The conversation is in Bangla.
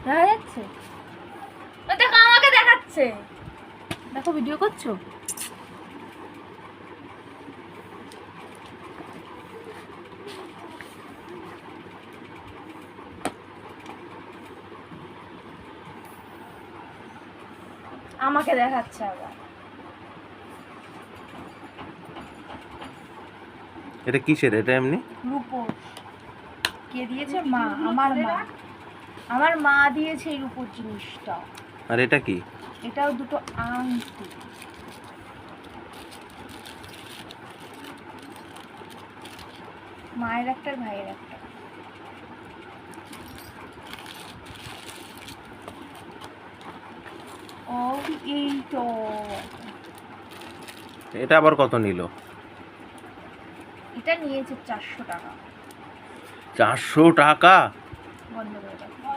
দেখা যাচ্ছে? দেখো আমাকে দেখাচ্ছে। দেখো ভিডিও করছো? আমাকে দেখাচ্ছে আবার। এটা কিসের? এটা এমনি রূপোর। কে দিয়েছে? মা। আমার মা। আমার মা দিয়েছে এই রূপোর জিনিসটা। আর এটা কি? এটাও দুটো আংটি। মায়ের একটা, ভাইয়ের একটা। ও এই তো। এটা আবার কত নিল? এটা নিয়েছে 400 টাকা। 400 টাকা? বন্ধ করে দাও।